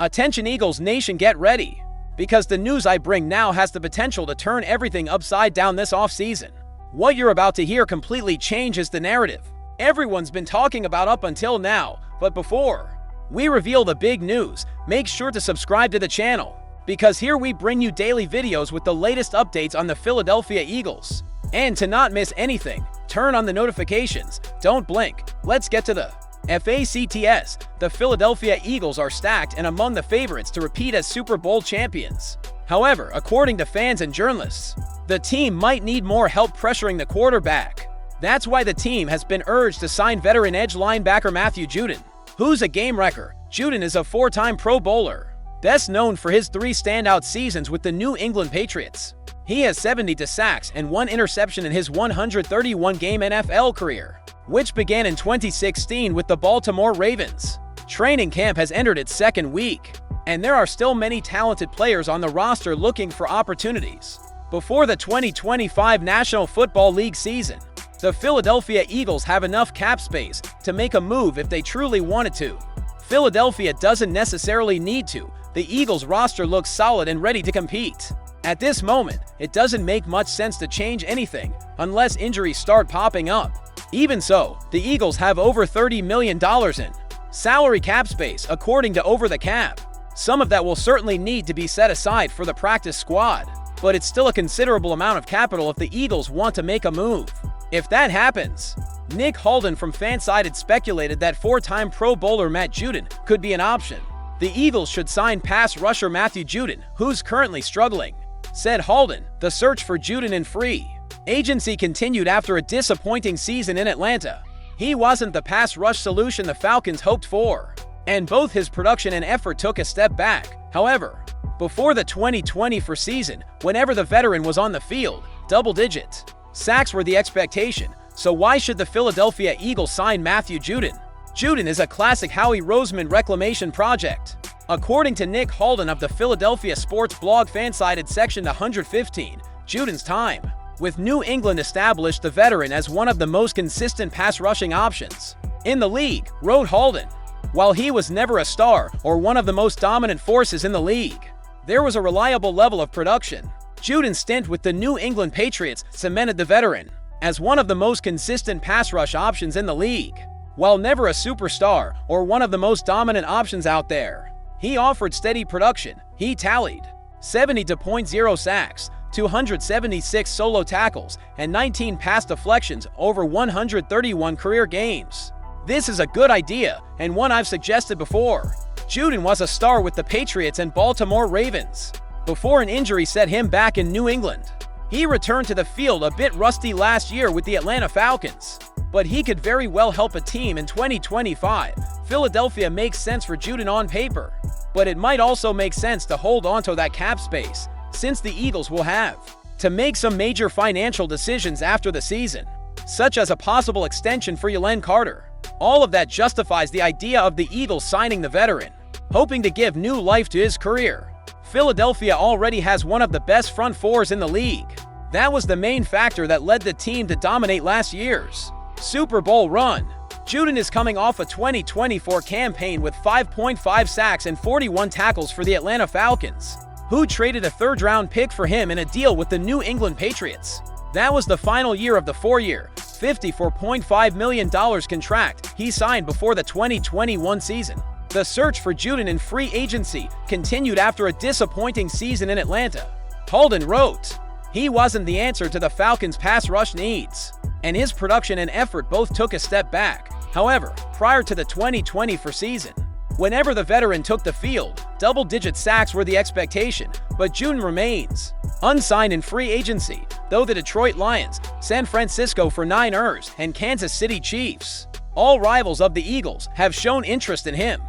Attention Eagles Nation, get ready, because the news I bring now has the potential to turn everything upside down this offseason. What you're about to hear completely changes the narrative everyone's been talking about up until now, but before we reveal the big news, make sure to subscribe to the channel, because here we bring you daily videos with the latest updates on the Philadelphia Eagles. And to not miss anything, turn on the notifications, don't blink. Let's get to the facts. The Philadelphia Eagles are stacked and among the favorites to repeat as Super Bowl champions. However, according to fans and journalists, the team might need more help pressuring the quarterback. That's why the team has been urged to sign veteran edge linebacker Matthew Judon, who's a game wrecker. Judon is a four-time Pro Bowler, best known for his 3 standout seasons with the New England Patriots. He has 70 sacks and 1 interception in his 131-game NFL career, which began in 2016 with the Baltimore Ravens. Training camp has entered its 2nd week, and there are still many talented players on the roster looking for opportunities. Before the 2025 National Football League season, the Philadelphia Eagles have enough cap space to make a move if they truly wanted to. Philadelphia doesn't necessarily need to. The Eagles roster looks solid and ready to compete. At this moment, it doesn't make much sense to change anything unless injuries start popping up. Even so, the Eagles have over $30 million in salary cap space, according to Over the Cap. Some of that will certainly need to be set aside for the practice squad, but it's still a considerable amount of capital if the Eagles want to make a move. If that happens, Nick Holden from Fansided speculated that 4-time Pro Bowler Matt Judon could be an option. The Eagles should sign pass rusher Matthew Judon, who's currently struggling. Said Holden, the search for Judon in free agency continued after a disappointing season in Atlanta. He wasn't the pass rush solution the Falcons hoped for, and both his production and effort took a step back. However, before the 2024 season, whenever the veteran was on the field, double-digit sacks were the expectation. So why should the Philadelphia Eagles sign Matthew Judon? Judon is a classic Howie Roseman reclamation project. According to Nick Holden of the Philadelphia sports blog Fansided section 115, Judon's time with New England established the veteran as one of the most consistent pass-rushing options in the league, wrote Holden. While he was never a star or one of the most dominant forces in the league, there was a reliable level of production. Judon's stint with the New England Patriots cemented the veteran as one of the most consistent pass rush options in the league. While never a superstar or one of the most dominant options out there, he offered steady production. He tallied 70.0 sacks, 276 solo tackles, and 19 pass deflections over 131 career games. This is a good idea, and one I've suggested before. Judon was a star with the Patriots and Baltimore Ravens before an injury set him back in New England. He returned to the field a bit rusty last year with the Atlanta Falcons, but he could very well help a team in 2025. Philadelphia makes sense for Judon on paper, but it might also make sense to hold onto that cap space, since the Eagles will have to make some major financial decisions after the season, such as a possible extension for Jalen Carter. All of that justifies the idea of the Eagles signing the veteran, hoping to give new life to his career. Philadelphia already has one of the best front fours in the league. That was the main factor that led the team to dominate last year's Super Bowl run. Judon is coming off a 2024 campaign with 5.5 sacks and 41 tackles for the Atlanta Falcons, who traded a 3rd-round pick for him in a deal with the New England Patriots. That was the final year of the 4-year, $54.5 million contract he signed before the 2021 season. The search for Judon in free agency continued after a disappointing season in Atlanta. Holden wrote, "He wasn't the answer to the Falcons' pass rush needs, and his production and effort both took a step back." However, prior to the 2024 season, whenever the veteran took the field, double-digit sacks were the expectation, but Judon remains unsigned in free agency, though the Detroit Lions, San Francisco 49ers, and Kansas City Chiefs, all rivals of the Eagles, have shown interest in him.